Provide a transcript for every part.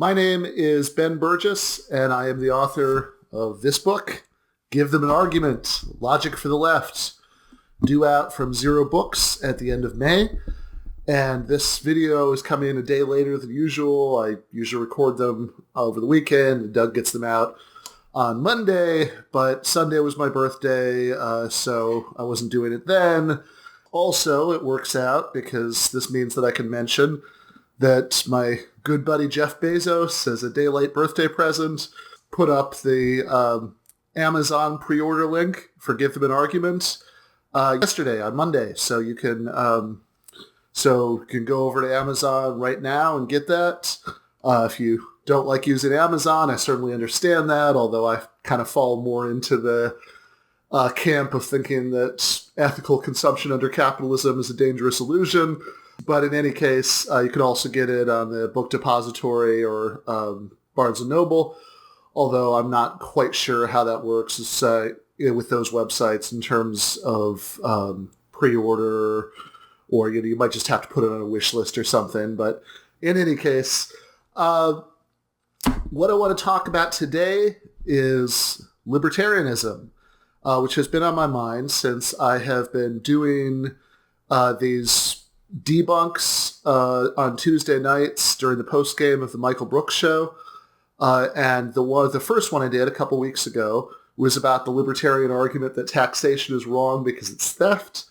My name is Ben Burgis, and I am the author of this book, Give Them an Argument, Logic for the Left, due out from Zer0 Books at the end of May. And this video is coming a day later than usual. I usually record them over the weekend, and Doug gets them out on Monday, but Sunday was my birthday, so I wasn't doing it then. Also, it works out because this means that I can mention that my good buddy Jeff Bezos, as a day late birthday present, put up the Amazon pre-order link for Give Them an Argument yesterday on Monday. So you can go over to Amazon right now and get that. If you don't like using Amazon, I certainly understand that, although I kind of fall more into the camp of thinking that ethical consumption under capitalism is a dangerous illusion. But in any case, you can also get it on the Book Depository or Barnes & Noble, although I'm not quite sure how that works with those websites in terms of pre-order, or you might just have to put it on a wish list or something. But in any case, what I want to talk about today is libertarianism, which has been on my mind since I have been doing these debunks on Tuesday nights during the post-game of the Michael Brooks show. And the first one I did a couple weeks ago was about the libertarian argument that taxation is wrong because it's theft.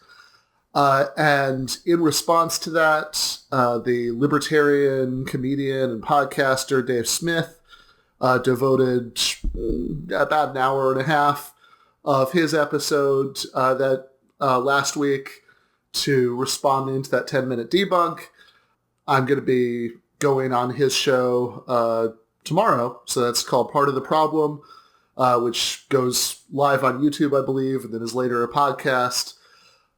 And in response to that, the libertarian comedian and podcaster Dave Smith devoted about an hour and a half of his episode last week to responding to that 10-minute debunk. I'm going to be going on his show tomorrow, so that's called Part of the Problem, which goes live on YouTube, I believe, and then is later a podcast.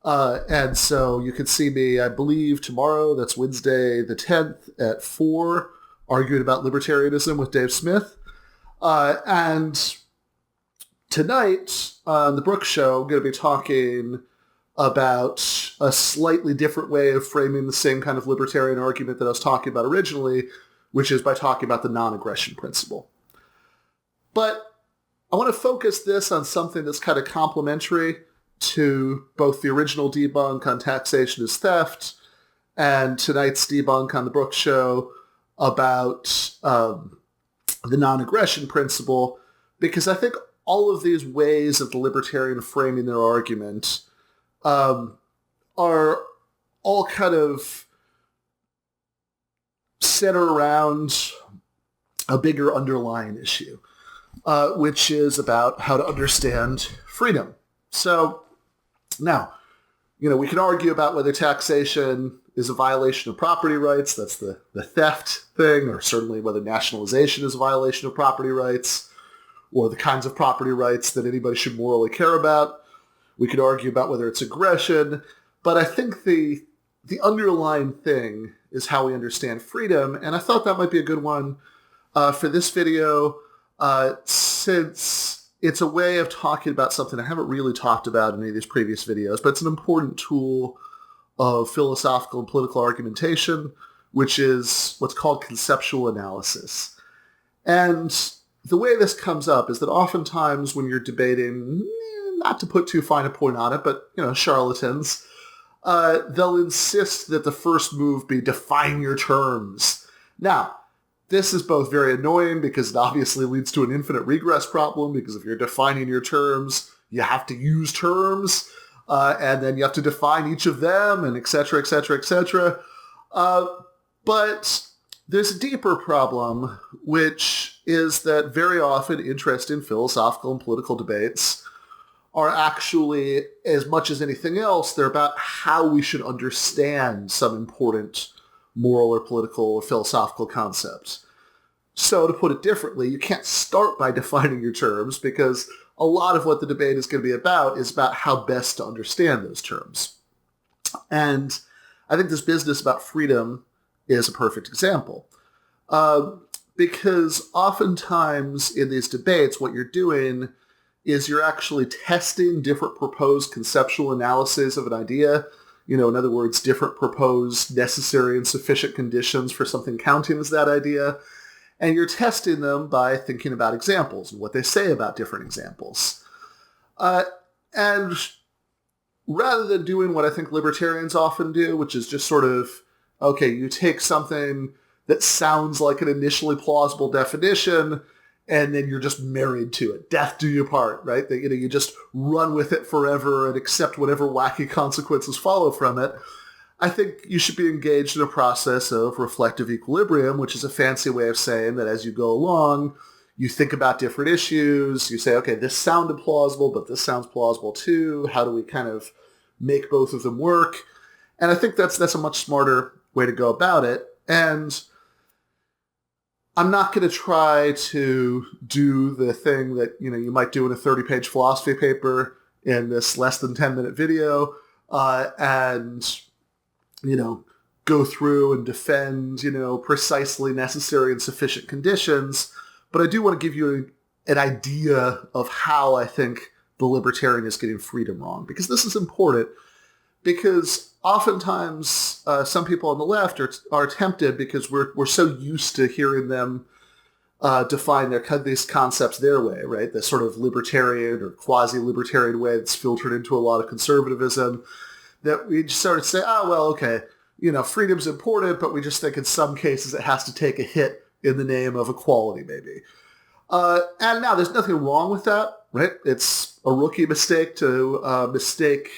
And so you can see me, I believe, tomorrow, that's Wednesday the 10th at 4, arguing about libertarianism with Dave Smith. And tonight on the Brooks show, I'm going to be talking about a slightly different way of framing the same kind of libertarian argument that I was talking about originally, which is by talking about the non-aggression principle. But I want to focus this on something that's kind of complementary to both the original debunk on taxation as theft and tonight's debunk on the Brooks show about the non-aggression principle, because I think all of these ways of the libertarian framing their argument are all kind of center around a bigger underlying issue, which is about how to understand freedom. So now, we can argue about whether taxation is a violation of property rights. That's the theft thing, or certainly whether nationalization is a violation of property rights, or the kinds of property rights that anybody should morally care about. We could argue about whether it's aggression, but I think the underlying thing is how we understand freedom, and I thought that might be a good one for this video, since it's a way of talking about something I haven't really talked about in any of these previous videos, but it's an important tool of philosophical and political argumentation, which is what's called conceptual analysis. And the way this comes up is that oftentimes when you're debating, not to put too fine a point on it, but, charlatans, they'll insist that the first move be define your terms. Now, this is both very annoying because it obviously leads to an infinite regress problem, because if you're defining your terms, you have to use terms, and then you have to define each of them, and et cetera, et cetera, et cetera. But there's a deeper problem, which is that very often interest in philosophical and political debates are actually, as much as anything else, they're about how we should understand some important moral or political or philosophical concepts. So to put it differently, you can't start by defining your terms, because a lot of what the debate is going to be about is about how best to understand those terms. And I think this business about freedom is a perfect example. Because oftentimes in these debates, what you're doing is you're actually testing different proposed conceptual analyses of an idea. In other words, different proposed necessary and sufficient conditions for something counting as that idea. And you're testing them by thinking about examples and what they say about different examples. And rather than doing what I think libertarians often do, which is just sort of, okay, you take something that sounds like an initially plausible definition, and then you're just married to it. Death do you part, right? That, you just run with it forever and accept whatever wacky consequences follow from it. I think you should be engaged in a process of reflective equilibrium, which is a fancy way of saying that as you go along, you think about different issues. You say, okay, this sounded plausible, but this sounds plausible too. How do we kind of make both of them work? And I think that's a much smarter way to go about it. And I'm not going to try to do the thing that, you might do in a 30-page philosophy paper in this less than 10-minute video, and go through and defend, precisely necessary and sufficient conditions. But I do want to give you an idea of how I think the libertarian is getting freedom wrong, because this is important. Because oftentimes some people on the left are tempted, because we're so used to hearing them define these concepts their way, right? The sort of libertarian or quasi-libertarian way that's filtered into a lot of conservatism, that we just sort of say, okay, freedom's important, but we just think in some cases it has to take a hit in the name of equality, maybe. And now there's nothing wrong with that, right? It's a rookie mistake to mistake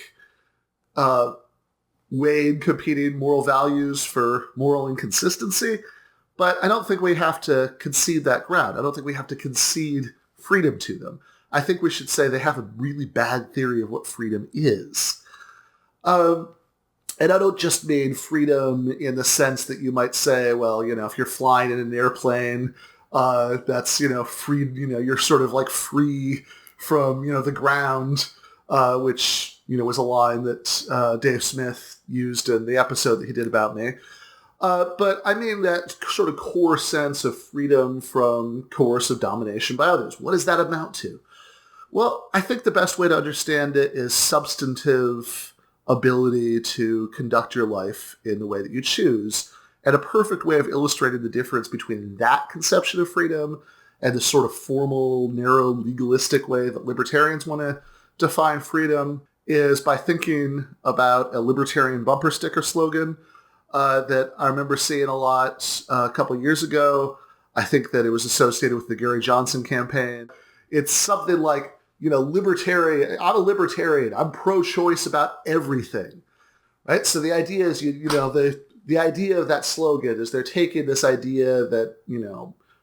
weighed competing moral values for moral inconsistency, but I don't think we have to concede that ground. I don't think we have to concede freedom to them. I think we should say they have a really bad theory of what freedom is. And I don't just mean freedom in the sense that you might say, well, if you're flying in an airplane, that's, free, you're sort of like free from, the ground, which, was a line that Dave Smith used in the episode that he did about me. But I mean that sort of core sense of freedom from coercive domination by others. What does that amount to? Well, I think the best way to understand it is substantive ability to conduct your life in the way that you choose. And a perfect way of illustrating the difference between that conception of freedom and the sort of formal, narrow, legalistic way that libertarians want to define freedom is by thinking about a libertarian bumper sticker slogan that I remember seeing a lot a couple of years ago. I think that it was associated with the Gary Johnson campaign. It's something like, libertarian. I'm a libertarian. I'm pro-choice about everything, right? So the idea is, the idea of that slogan is they're taking this idea that,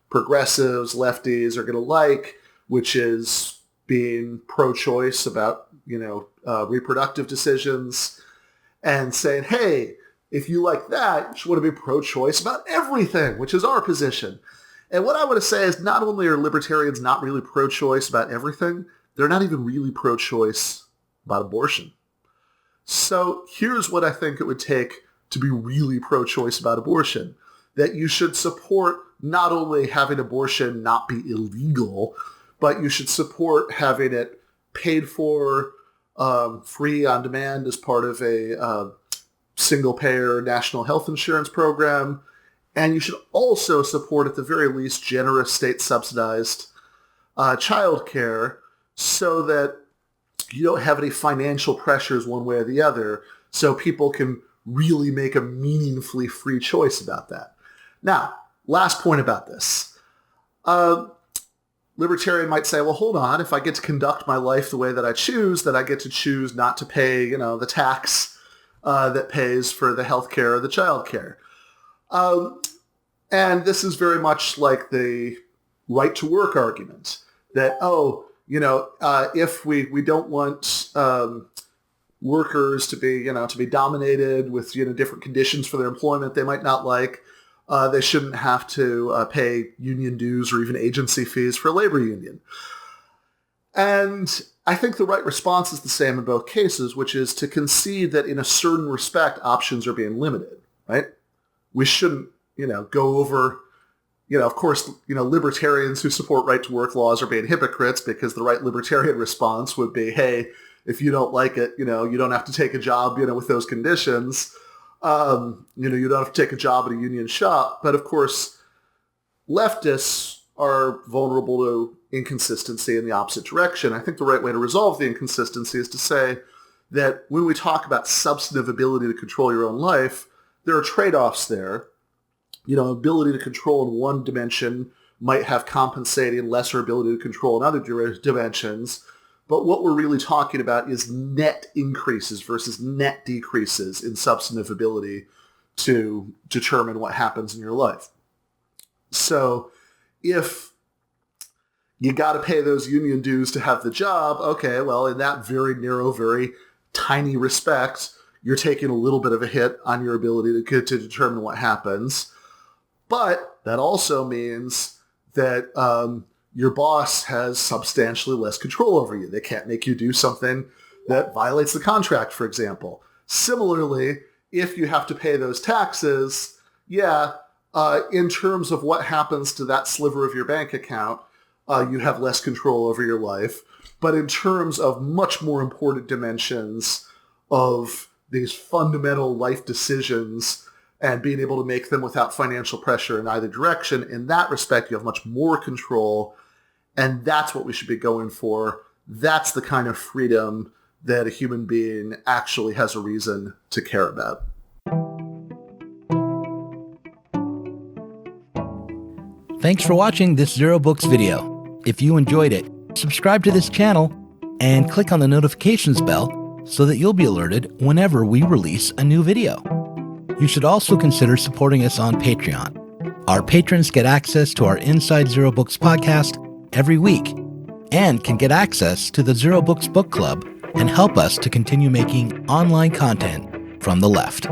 progressives, lefties are going to like, which is being pro-choice about, reproductive decisions, and saying, hey, if you like that, you should want to be pro-choice about everything, which is our position. And what I want to say is not only are libertarians not really pro-choice about everything, they're not even really pro-choice about abortion. So here's what I think it would take to be really pro-choice about abortion. That you should support not only having abortion not be illegal, but you should support having it paid for, free on demand as part of a single-payer national health insurance program. And you should also support, at the very least, generous state-subsidized child care so that you don't have any financial pressures one way or the other, so people can really make a meaningfully free choice about that. Now, last point about this. Libertarian might say, well, hold on, if I get to conduct my life the way that I choose, then I get to choose not to pay, the tax that pays for the health care or the child care. And this is very much like the right to work argument that, if we don't want workers to be dominated with, different conditions for their employment they might not like, they shouldn't have to pay union dues or even agency fees for a labor union. And I think the right response is the same in both cases, which is to concede that in a certain respect, options are being limited, right? We shouldn't, go over, of course, libertarians who support right-to-work laws are being hypocrites because the right libertarian response would be, hey, if you don't like it, you don't have to take a job, with those conditions. You don't have to take a job at a union shop. But of course, leftists are vulnerable to inconsistency in the opposite direction. I think the right way to resolve the inconsistency is to say that when we talk about substantive ability to control your own life, there are trade-offs there. Ability to control in one dimension might have compensating lesser ability to control in other dimensions. But what we're really talking about is net increases versus net decreases in substantive ability to determine what happens in your life. So if you got to pay those union dues to have the job, okay, well, in that very narrow, very tiny respect, you're taking a little bit of a hit on your ability to determine what happens. But that also means that your boss has substantially less control over you. They can't make you do something that violates the contract, for example. Similarly, if you have to pay those taxes, in terms of what happens to that sliver of your bank account, you have less control over your life. But in terms of much more important dimensions of these fundamental life decisions and being able to make them without financial pressure in either direction, in that respect, you have much more control. And that's what we should be going for. That's the kind of freedom that a human being actually has a reason to care about. Thanks for watching this Zer0 Books video. If you enjoyed it, subscribe to this channel and click on the notifications bell so that you'll be alerted whenever we release a new video. You should also consider supporting us on Patreon. Our patrons get access to our Inside Zer0 Books podcast every week and can get access to the Zer0 Books book club and help us to continue making online content from the left.